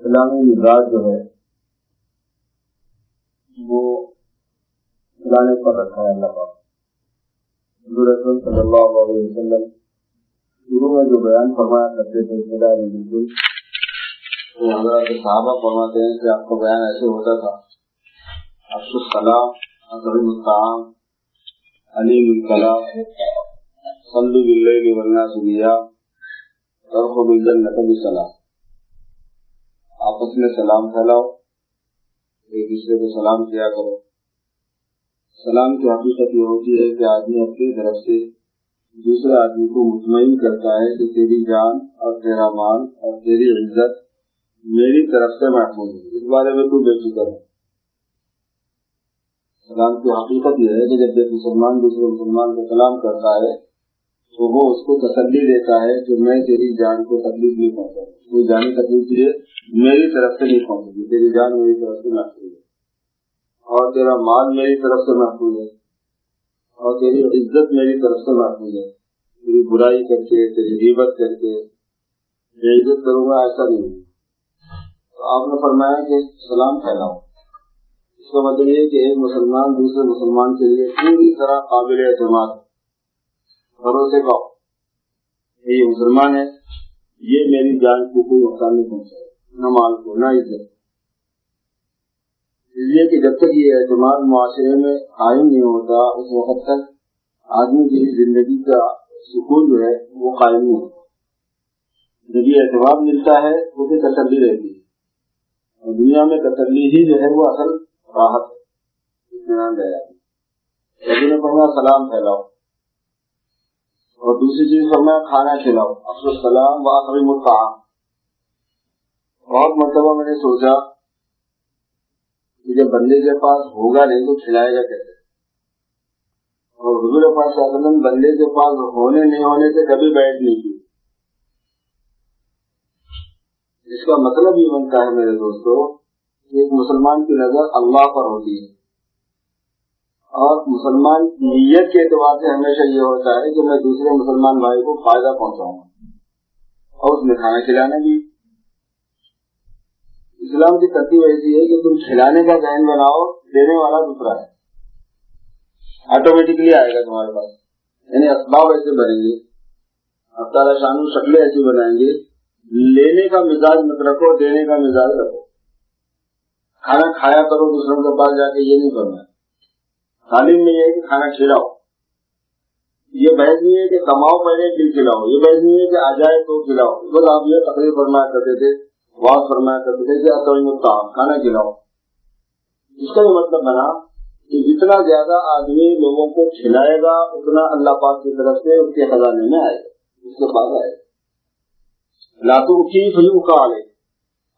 اسلامی مزاج جو ہے وہ کھلانے پر رکھا ہے اللہ پاک. حضور اکرم صلی اللہ علیہ وسلم شروع میں جو بیان فرمایا کرتے تھے بالکل تو حضرات صحابہ فرماتے ہیں کہ آپ کا بیان ایسے ہوتا تھا: افشوا السلام، اطعموا الطعام، علیم الکلام، صلوا باللیل والناس نیام، ادخلوا الجنۃ بسلام. آپس میں سلام پھیلاؤ، ایک دوسرے کو سلام کیا کرو. سلام کی حقیقت یہ ہوتی ہے کہ آدمی اپنی طرف سے دوسرے آدمی کو مطمئن کرتا ہے کہ تیری جان اور تیرا مال اور تیری عزت میری طرف سے محفوظ ہے، اس بارے میں تو بے فکر ہے. سلام کی حقیقت یہ ہے کہ جب ایک مسلمان دوسرے مسلمان کو سلام کرتا ہے تو وہ اس کو تسلی دیتا ہے کہ میں تیری جان کو تکلیف نہیں پہنچا، کوئی جانی تکلیف تجھے میری طرف سے نہیں پہنچے گی، تیری جان میری طرف سے محفوظ ہے اور تیرا مال میری طرف سے محفوظ ہے اور تیری عزت میری طرف سے محفوظ ہے. تیری برائی کر کے، تیری غیبت کر کے میں عزت کروں گا ایسا نہیں. تو آپ نے فرمایا کہ سلام پھیلاؤ. اس کا مطلب یہ کہ ایک مسلمان دوسرے مسلمان کے لیے پوری طرح قابل اعتماد بھروسے کا ہو، یہ مسلمان ہے، یہ میری جان کو کوئی نقصان نہیں پہنچائے، نہ مال کو نہ عزت. اس لیے کہ جب تک یہ اعتماد معاشرے میں قائم نہیں ہوتا اس وقت تک آدمی کی زندگی کا سکون جو ہے وہ قائم نہیں ہوتا. جب یہ اعتماد ملتا ہے اسے تسلی رہتی ہے، اور دنیا میں تسلی ہی جو ہے وہ اصل راحت ہے، اطمینان رہ جاتی ہے. لیکن نے فرمایا سلام پھیلاؤ، اور دوسری چیز فرمایا کھانا کھلاؤ. افشوا السلام واطعموا الطعام. بہت مرتبہ میں نے سوچا کہ جب بندے کے پاس ہوگا نہیں تو کھلائے گا کیسے؟ اور حضور پاک صلی اللہ علیہ وسلم بندے کے پاس ہونے نہیں ہونے سے کبھی بیٹھ نہیں کی. اس کا مطلب یہ بنتا ہے میرے دوستو کہ ایک مسلمان کی نظر اللہ پر ہوتی ہے، اور مسلمان نیت کے اعتبار سے ہمیشہ یہ ہوتا ہے کہ میں دوسرے مسلمان بھائی کو فائدہ پہنچاؤں گا، اور اس میں کھانا کھلانا بھی. اسلام کی ترتیب ایسی ہے کہ تم کھلانے کا ذہن بناؤ، دینے والا دوسرا ہے، آٹومیٹکلی آئے گا تمہارے پاس. یعنی اسباب ایسے بنیں گے، اب تعالیٰ شان شکلیں ایسی بنائیں گے، لینے کا مزاج مت رکھو، دینے کا مزاج رکھو. کھانا کھایا کرو دوسروں کے پاس جا کے، یہ نہیں کرنا. تعلیم میں یہ ہے کہ کھانا کھلاؤ. یہ بحث نہیں ہے کہ کماؤ پہلے پھر کھلاؤ، یہ بحث نہیں ہے کہ آ جائے تو کھلاؤ. بس آپ یہ تقریر فرمایا کرتے تھے، واضح فرمایا کرتے تھے کہ اطعموا الطعام، کھانا کھلاؤ. اس کا یہ مطلب بنا کہ جتنا زیادہ آدمی لوگوں کو کھلائے گا اتنا اللہ پاک کی طرف سے اس کے خزانے میں آئے گا، اس کے پاس آئے گا. لا تبخی فیبخ علیک،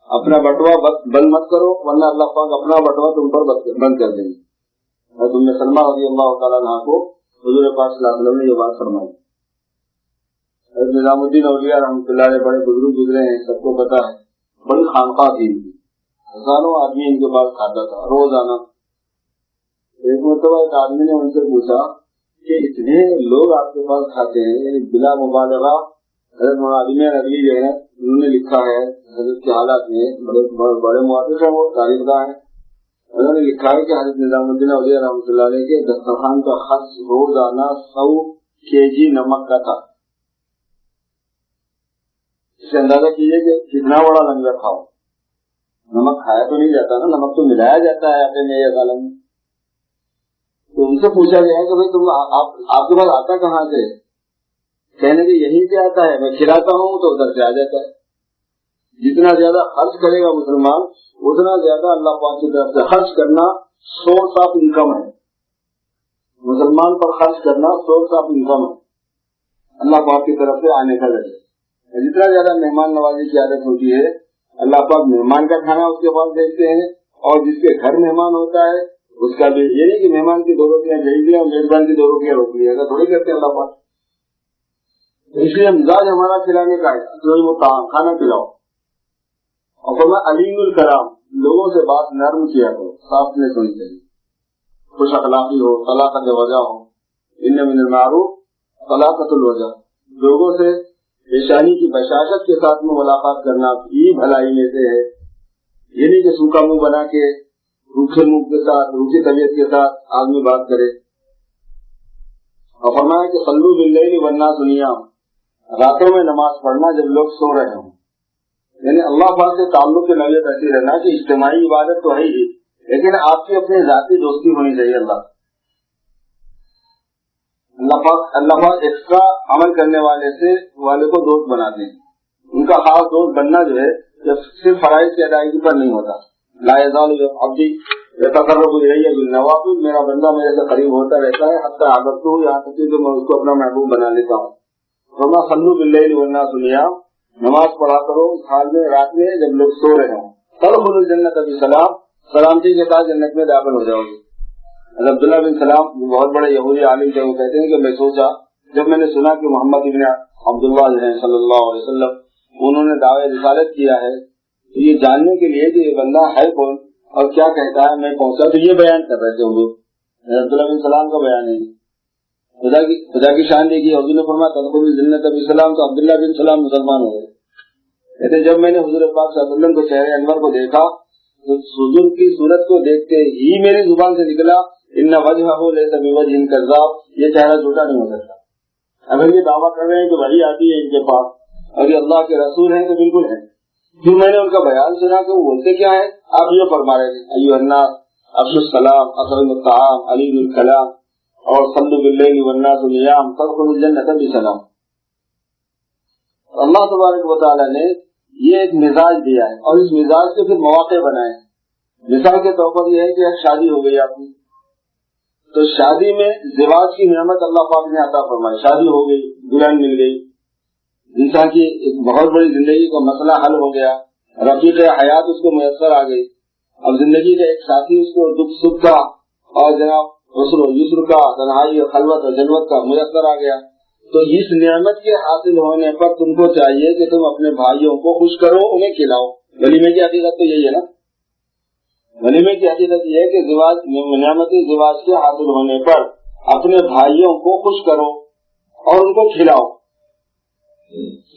اپنا بٹوا بند مت کرو ورنہ اللہ پاک اپنا بٹوا تم پر بند کر دیں گے. اور تم نے سلمہ رضی اللہ تعالیٰ عنہ کو حضور پاک صلی اللہ علیہ وسلم نے یہ بات فرمائی. نظام الدین اولیاء رحمۃ اللہ علیہ بڑے بزرگ گزرے ہیں، سب کو پتا ہے، بڑی خانقاہ تھی، ہزاروں آدمی ان کے پاس کھاتا تھا روزانہ. ایک مرتبہ ایک آدمی نے ان سے پوچھا کہ اتنے لوگ آپ کے پاس کھاتے ہیں، بلا مبالغہ حضرت مولانا ندوی جو ہے انہوں نے لکھا ہے حضرت کے حالات میں، بڑے محدث ہیں، وہ تاریخ داں ہیں، انہوں نے لکھا ہے کہ حضرت نظام الدین اولیاء رحمۃ اللہ علیہ کے دسترخوان کا خرچ روزانہ 100 kg نمک کا تھا. اس سے اندازہ کیجیے کہ کتنا بڑا لنگر کھاؤ. نمک کھایا تو نہیں جاتا نا، نمک تو ملایا جاتا ہے آٹے میں یا دالوں میں. تو ان سے پوچھا گیا کہ بھائی تم آپ کے پاس آتا کہاں سے؟ کہنے کہ یہیں سے آتا ہے، میں کھلاتا ہوں تو ادھر سے آ جاتا ہے. جتنا زیادہ خرچ کرے گا مسلمان اتنا زیادہ اللہ پاک کی طرف سے خرچ کرنا سورس آف انکم ہے. مسلمان پر خرچ کرنا سورس آف انکم ہے، اللہ پاک کی طرف سے آنے کا ذریعہ. جتنا زیادہ مہمان نوازی کی عادت ہوتی ہے اللہ پاک مہمان کا کھانا اس کے پاس بھیجتے ہیں، اور جس کے گھر مہمان ہوتا ہے اس کا بھی. یہ نہیں کہ مہمان کی 2 روٹیاں بھیج دیا اور میزبان کی 2 روٹیاں روک لیا، ایسا تھوڑی کرتے ہیں اللہ پاک. اس لیے مزاج ہمارا کھلانے کا ہے، کھانا کھلاؤ. اور فرمایا علیم الکلام، لوگوں سے بات نرم کیا کرو، صاف نہیں سنی چاہیے، خوش اخلاقی ہو، طلاقت وجہ ہو. ان من المعروف طلاقت الوجہ، لوگوں سے پیشانی کی بشاشت کے ساتھ میں ملاقات کرنا بھی بھلائی میں سے ہے. یہ نہیں کہ سوکھا منہ بنا کے روکھے منہ کے ساتھ روکھی طبیعت کے ساتھ آدمی بات کرے. اور فرمایا کہ صلو باللیل والناس نیام، راتوں میں نماز پڑھنا جب لوگ سو رہے ہوں. یعنی اللہ پاک سے تعلق کی نوعیت ایسی رہنا کہ اجتماعی عبادت تو ہے ہی، لیکن آپ کی اپنی ذاتی دوستی ہونی چاہیے. اللہ پاک ایکسٹرا عمل کرنے والے کو دوست بناتے ہیں. ان کا خاص دوست بننا جو ہے صرف فرائض کی ادائیگی پر نہیں ہوتا. لا یزال عبدی یتقرب الی بالنوافل، میرا بندہ میرے سے قریب ہوتا رہتا ہے حتی عبدتہ، یہاں تک کہ میں اس کو اپنا محبوب بنا لیتا ہوں. وما صلو باللیل والناس نیام، نماز پڑھا کرو اس حال میں رات میں جب لوگ سو رہے ہوں. تدخلوا الجنۃ بسلام، سلامتی کے ساتھ جنت میں داخل ہو جاؤ گے. عبداللہ بن سلام بہت بڑے یہودی عالم تھے، وہ کہتے ہیں کہ میں سوچا جب میں نے سنا کہ محمد ابن عبداللہ جو ہیں صلی اللہ علیہ وسلم انہوں نے دعوی رسالت کیا ہے، تو یہ جاننے کے لیے کہ یہ بندہ ہے کون اور کیا کہتا ہے میں پہنچا تو یہ بیان کر رہے تھے حضور. عبداللہ بن سلام کا بیان ہے. خدا کی شان دیکھی. حضور نے فرمایا تدخلوا الجنۃ بسلام، تو عبداللہ بن سلام مسلمان ہو گئے. کہتے جب میں نے حضور پاک صلی اللہ علیہ وسلم کو چہرے انور کو دیکھا تو حضور کی صورت کو دیکھتے ہی میری زبان سے نکلا ان وجہہ لیس بوجہ کذاب، یہ چہرہ جھوٹا نہیں ہو سکتا. اگر یہ دعویٰ کر رہے ہیں کہ وحی آتی ہے ان کے پاس اور یہ اللہ کے رسول ہیں تو بالکل ہے. پھر میں نے ان کا بیان سنا کہ وہ بولتے کیا ہے، آپ یہ فرما رہے تھے ایھا الناس افشوا السلام اطعموا الطعام علموا الکلام اور صلوا باللیل والناس نیام تدخلوا الجنۃ بسلام. اللہ تبارک و تعالی نے یہ ایک مزاج دیا ہے اور اس مزاج کے پھر مواقع بنائے. مثال کے طور پر یہ ہے کہ شادی ہو گئی آپ کی، تو شادی میں زواج کی نعمت اللہ پاک نے عطا فرمائی. شادی ہو گئی، دلہن مل گئی، انسان کی ایک بہت بڑی زندگی کا مسئلہ حل ہو گیا، رفیق حیات اس کو میسر آ گئی. اب زندگی کا ایک ساتھی اس کو دکھ سکھ کا اور جناب عسر و یسر کا، تنہائی اور خلوت اور جلوت کا میسر آ گیا. تو اس نعمت کے حاصل ہونے پر تم کو چاہیے کہ تم اپنے بھائیوں کو خوش کرو، انہیں کھلاؤ. ولیمے کی حقیقت تو یہی ہے نا. ولیمے کی حقیقت یہ ہے کہ نعمت زواج کے حاصل ہونے پر اپنے بھائیوں کو خوش کرو اور ان کو کھلاؤ.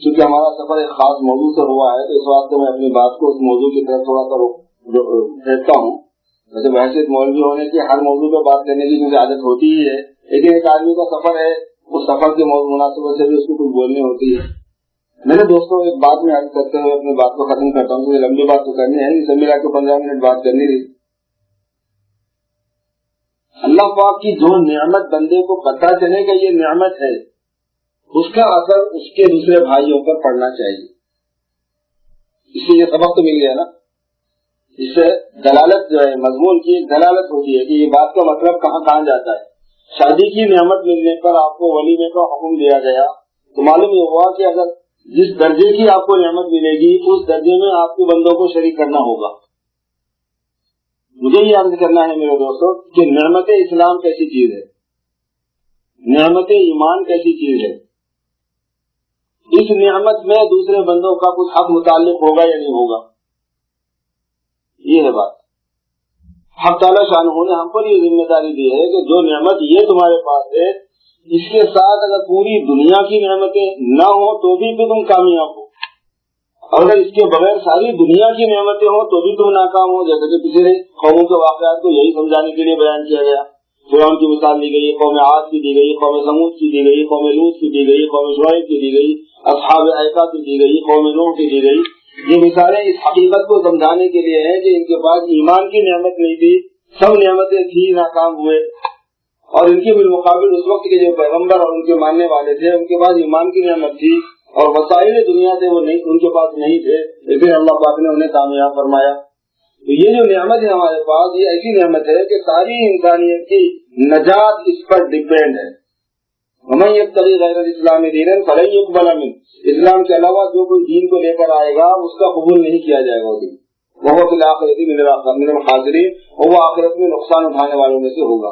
کیونکہ ہمارا سفر ایک خاص موضوع سے ہوا ہے تو اس واسطے میں اپنی بات کو اس موضوع کی طرف تھوڑا سا پھیرتا ہوں. ویسے بحثیت مولوی ہونے کی ہر موضوع پہ بات کرنے کی مجھے عادت ہوتی ہی ہے، لیکن ایک آدمی کا سفر ہے، اس سفر کے مناسبت سے بھی اس کو کچھ بولنی ہوتی ہے. میں نے دوستوں ایک بات میں عرض کرتے ہوئے اپنی بات کو ختم کرتا ہوں. مجھے لمبی بات تو کرنی ہے، اسے ملا کے 15 منٹ بات کرنی تھی. اللہ پاک کی جو نعمت بندے کو پتہ چلے کہ یہ نعمت ہے، اس کا اثر اس کے دوسرے بھائیوں پر پڑنا چاہیے. اس سے یہ سبق تو مل گیا نا. اس سے دلالت جو ہے مضمون کی ایک دلالت ہوتی ہے کہ یہ بات کا مطلب کہاں کہاں جاتا ہے. شادی کی نعمت ملنے پر آپ کو ولیمے کا حکم دیا گیا تو معلوم یہ ہوا کہ اگر جس درجے کی آپ کو نعمت ملے گی اس درجے میں آپ کو بندوں کو شریک کرنا ہوگا. مجھے یہ عرض کرنا ہے میرے دوستوں کہ نعمت اسلام کیسی چیز ہے، نعمت ایمان کیسی چیز ہے. اس نعمت میں دوسرے بندوں کا کچھ حق متعلق ہوگا یا نہیں ہوگا، یہ ہے بات. حق تعالیٰ شانہ نے ہم پر یہ ذمہ داری دی ہے کہ جو نعمت یہ تمہارے پاس ہے اس کے ساتھ اگر پوری دنیا کی نعمتیں نہ ہوں تو بھی تم کامیاب ہو، اور اگر اس کے بغیر ساری دنیا کی نعمتیں ہوں تو بھی تم ناکام ہو. جیسے کہ پچھلے قوموں کے واقعات کو یہی سمجھانے کے لیے بیان کیا گیا. فرعون کی مثال دی گئی، قوم عاد کی دی گئی، قوم سمود کی دی گئی، قوم لوط کی دی گئی، قوم شعیب کی دی گئی، اصحاب ایکا کی دی گئی، قوم نوح کی دی گئی. یہ مثالیں اس حقیقت کو سمجھانے کے لیے ہیں کہ ان کے پاس ایمان کی نعمت نہیں تھی، سب نعمتیں تھی، ناکام ہوئے. اور ان کے بالمقابل اس وقت کے جو پیغمبر اور ان کے ماننے والے تھے ان کے پاس ایمان کی نعمت تھی اور وسائل دنیا سے وہ نہیں، ان کے پاس نہیں تھے، لیکن اللہ پاک نے انہیں کامیاب فرمایا. تو یہ جو نعمت ہے ہمارے پاس، یہ ایسی نعمت ہے کہ ساری انسانیت کی نجات اس پر ڈپینڈ ہے. ومن یبتغی غیر الاسلام دینا فلن یقبل منہ، اسلام کے علاوہ جو کوئی دین کو لے کر آئے گا اس کا قبول نہیں کیا جائے گا. وہ فی الآخرۃ من الخاسرین، اور وہ آخرت میں نقصان اٹھانے والوں میں سے ہوگا.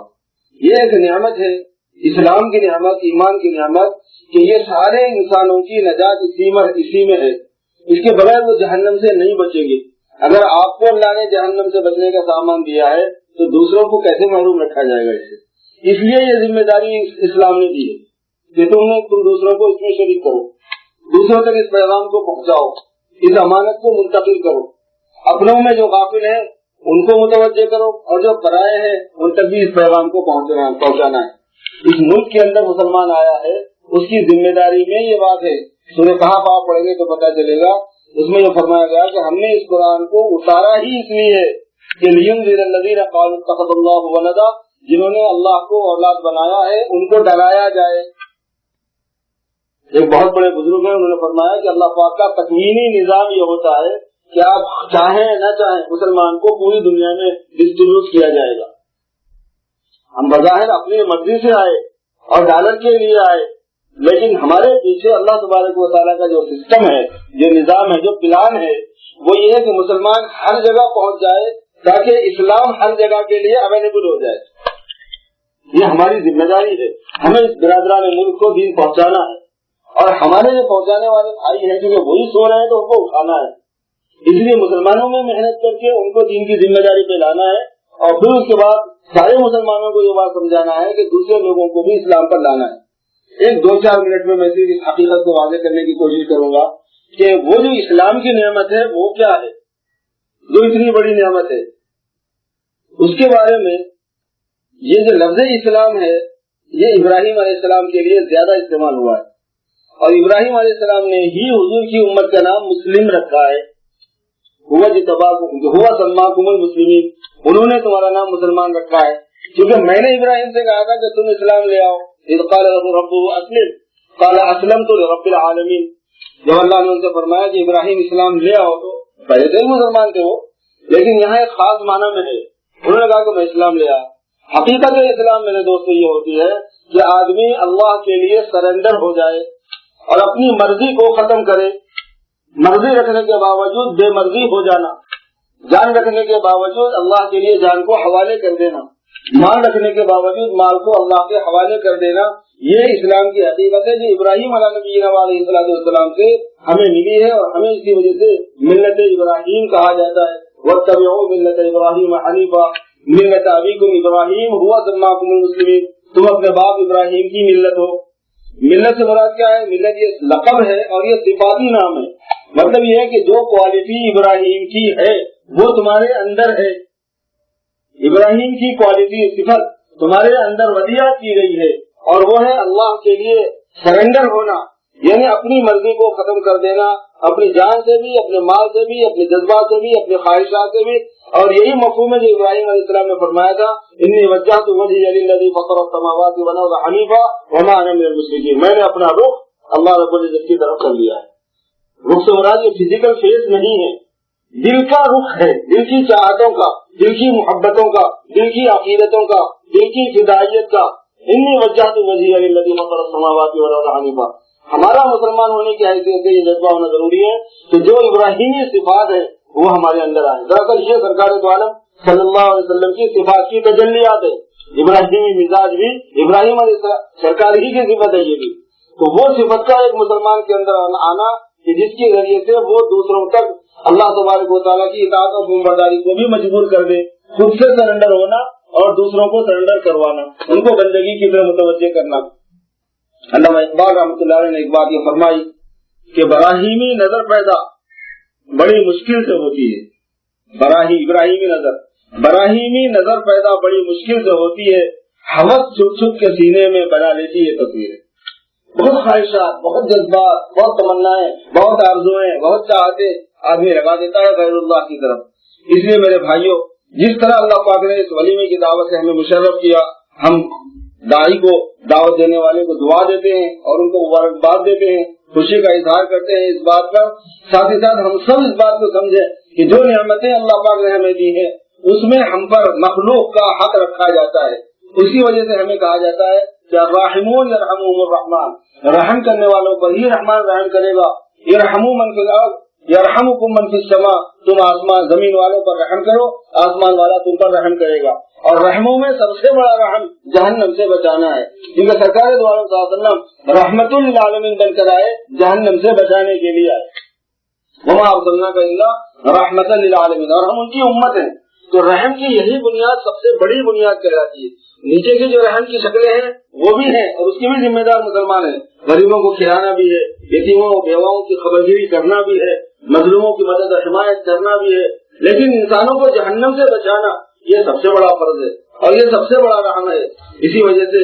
یہ ایک نعمت ہے، اسلام کی نعمت، ایمان کی نعمت، کہ یہ سارے انسانوں کی نجات اسی میں ہے. اس کے بغیر وہ جہنم سے نہیں بچیں گے. اگر آپ کو اللہ نے جہنم سے بچنے کا سامان دیا ہے تو دوسروں کو کیسے محروم رکھا جائے گا اس سے. اس لیے یہ ذمہ داری اسلام نے دی ہے کہ تم دوسروں کو اس میں شریک کرو، دوسروں تک اس پیغام کو پہنچاؤ، اس امانت کو منتقل کرو. اپنوں میں جو غافل ہیں ان کو متوجہ کرو، اور جو پرائے ہیں ان تک بھی اس پیغام کو پہنچانا ہے۔ اس ملک کے اندر مسلمان آیا ہے، اس کی ذمہ داری میں یہ بات ہے۔ سورہ کہف آپ پڑھیں گے تو پتہ چلے گا، اس میں یہ فرمایا گیا کہ ہم نے اس قرآن کو اتارا ہی اس لیے کہ لینذر الذین قالوا اتخذ اللہ ولدا، جنہوں نے اللہ کو اولاد بنایا ہے ان کو ڈرایا جائے۔ ایک بہت بڑے بزرگ ہیں، انہوں نے فرمایا کہ اللہ پاک کا تکوینی نظام یہ ہوتا ہے کہ آپ چاہیں نہ چاہیں مسلمان کو پوری دنیا میں ڈسٹریبیوٹ کیا جائے گا۔ ہم بظاہر اپنی مرضی سے آئے اور ڈالر کے لیے آئے، لیکن ہمارے پیچھے اللہ تبارک و تعالیٰ کا جو سسٹم ہے، جو نظام ہے، جو پلان ہے، وہ یہ ہے کہ مسلمان ہر جگہ پہنچ جائے تاکہ اسلام ہر جگہ کے لیے اویلیبل ہو جائے۔ یہ ہماری ذمہ داری ہے، ہمیں اس برادران ملک کو دین پہنچانا ہے، اور ہمارے جو پہنچانے والے بھائی ہیں کیونکہ وہی سو رہے ہیں تو ان کو اٹھانا ہے۔ اس لیے مسلمانوں میں محنت کر کے ان کو دین کی ذمہ داری پہ لانا ہے، اور پھر اس کے بعد سارے مسلمانوں کو یہ بات سمجھانا ہے کہ دوسرے لوگوں کو بھی اسلام پر لانا ہے۔ ایک 2-4 منٹ میں میں اس حقیقت کو واضح کرنے کی کوشش کروں گا کہ وہ جو اسلام کی نعمت ہے وہ کیا ہے، جو اتنی بڑی نعمت ہے، اس کے بارے میں یہ جو لفظ اسلام ہے یہ ابراہیم علیہ السلام کے لیے زیادہ استعمال ہوا ہے، اور ابراہیم علیہ السلام نے ہی حضور کی امت کا نام مسلم رکھا ہے۔ ہوا سماکم المسلمین، انہوں نے تمہارا نام مسلمان رکھا ہے، کیونکہ میں نے ابراہیم سے کہا تھا کہ تم اسلام لے آؤ، اذ قال له ربه اسلم قال اسلمت لرب العالمین۔ جب اللہ نے ان سے فرمایا کہ ابراہیم اسلام لے آؤ تو پہلے سے مسلمان تھے وہ، لیکن یہاں ایک خاص معنی میں ہے، انہوں نے کہا کہ میں اسلام لے آیا۔ حقیقت اسلام میرے دوستو یہ ہوتی ہے کہ آدمی اللہ کے لیے سرنڈر ہو جائے اور اپنی مرضی کو ختم کرے، مرضی رکھنے کے باوجود بے مرضی ہو جانا، جان رکھنے کے باوجود اللہ کے لیے جان کو حوالے کر دینا، مال رکھنے کے باوجود مال کو اللہ کے حوالے کر دینا، یہ اسلام کی حقیقت ہے جو ابراہیم علیہ السلام سے ہمیں ملی ہے، اور ہمیں اسی وجہ سے ملت ابراہیم کہا جاتا ہے۔ واتبعوا ملت ابراہیم حنیفا ملت ابیکم ابراہیم ہوا سماکم المسلمین، تم اپنے باپ ابراہیم کی ملت ہو۔ ملت سے مراد کیا ہے؟ ملت یہ لقب ہے اور یہ صفاتی نام ہے، مطلب یہ ہے کہ جو کوالٹی ابراہیم کی ہے وہ تمہارے اندر ہے، ابراہیم کی کوالٹی صفت تمہارے اندر ودیعت کی گئی ہے، اور وہ ہے اللہ کے لیے سرنڈر ہونا، یعنی اپنی مرضی کو ختم کر دینا، اپنی جان سے بھی، اپنے مال سے بھی، اپنے جذبات سے بھی، اپنے خواہشات سے بھی۔ اور یہی مفہوم ہے جو ابراہیم علیہ السلام نے فرمایا تھا، انی وجہت وجہی للذی فطر السماوات والارض حنیفا وما انا من المشرکین، میں نے اپنا رخ اللہ رب العزت کی طرف کر لیا ہے۔ رخ سے مراد یہ فزیکل فیس نہیں ہے، دل کا رخ ہے، دل کی چاہتوں کا، دل کی محبتوں کا، دل کی عقیدتوں کا، دل کی فدائیت کا۔ انی وجہت وجہی للذی فطر السماوات والارض حنیفا، ہمارا مسلمان ہونے کی حیثیت سے یہ جذبہ ہونا ضروری ہے کہ جو ابراہیمی صفات ہے وہ ہمارے اندر آئے۔ دراصل یہ سرکار دو عالم صلی اللہ علیہ وسلم کی صفات کی تجلیات ہے، ابراہیمی مزاج بھی ابراہیم علیہ السلام سرکار ہی کی صفت ہے یہ بھی، تو وہ صفت کا ایک مسلمان کے اندر آنا کہ جس کے ذریعے سے وہ دوسروں تک اللہ تبارک و تعالیٰ کی اطاعت اور فرمانبرداری کو بھی مجبور کر دے، خود سے سرنڈر ہونا اور دوسروں کو سرنڈر کروانا، ان کو بندگی کی طرف متوجہ کرنا۔ علامہ اقبال رحمۃ اللہ علیہ نے ایک بات یہ فرمائی کہ براہیمی نظر پیدا بڑی مشکل سے ہوتی ہے، براہیمی نظر پیدا بڑی مشکل سے ہوتی ہے، ہوس چھپ چھپ کے سینے میں بنا لیتی ہے تصویریں۔ بہت خواہشات، بہت جذبات، بہت تمنائیں، بہت آرزویں، بہت چاہتے آدمی لگا دیتا ہے غیر اللہ کی طرف۔ اس لیے میرے بھائیوں، جس طرح اللہ پاک نے اس ولیمے کی دعوت سے ہمیں مشرف کیا، ہم داعی کو، دعوت دینے والے کو دعا دیتے ہیں اور ان کو مبارکباد دیتے ہیں، خوشی کا اظہار کرتے ہیں اس بات پر۔ ساتھ ہی ساتھ ہم سب اس بات کو سمجھیں کہ جو نعمتیں اللہ پاک نے ہمیں دی ہیں اس میں ہم پر مخلوق کا حق رکھا جاتا ہے، اسی وجہ سے ہمیں کہا جاتا ہے کہ الراحمون یرحمہم الرحمن، رحم کرنے والوں پر ہی رحمان رحم کرے گا۔ یرحموا من فی الارض یرحمکم من فی السماء، تم آسمان زمین والوں پر رحم کرو، آسمان والا تم پر رحم کرے گا۔ اور رحموں میں سب سے بڑا رحم جہنم سے بچانا ہے، کیونکہ سرکار دو عالم صلی اللہ علیہ وسلم رحمت للعالمین بن کر آئے، جہنم سے بچانے کے لیے آئے۔ وما ارسلناک الا رحمت للعالمین، اور ہم ان کی امت ہیں، تو رحم کی یہی بنیاد سب سے بڑی بنیاد کہلاتی ہے۔ نیچے کی جو رحم کی شکلیں ہیں وہ بھی ہیں اور اس کی بھی ذمہ دار مسلمان ہیں، غریبوں کو کھلانا بھی ہے، یتیموں بیواؤں کی خبرگیری کرنا بھی ہے، مظلوموں کی مدد و حمایت کرنا بھی ہے، لیکن انسانوں کو جہنم سے بچانا یہ سب سے بڑا فرض ہے اور یہ سب سے بڑا رحم ہے. اسی وجہ سے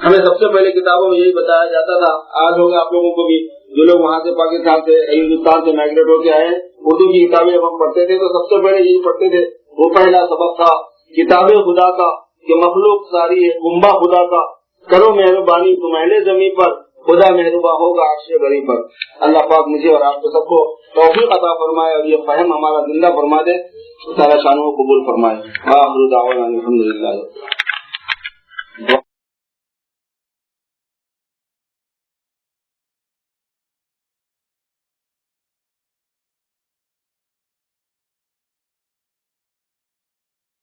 ہمیں سب سے پہلے کتابوں میں یہی بتایا جاتا تھا. آج ہوگا آپ لوگوں کو بھی، جو لوگ وہاں سے پاکستان سے ہندوستان سے مائگریٹ ہو کے آئے ہیں، اردو کی کتابیں ہم پڑھتے تھے تو سب سے پہلے یہی پڑھتے تھے. وہ پہلا سبق تھا کتاب خدا کا کہ مخلوق ساری ہے کنبہ خدا کا، کرو مہربانی تم اہل زمین پر، خدا مہرباں ہوگا عرش غریب پر. اللہ پاک مجھے اور آپ کو سب کو توفیق عطا فرمائے اور یہ فہم ہمارا زندہ فرما دے. تعالیٰ شانوں کو قبول فرمائے. آخر دعوانا الحمدللہ.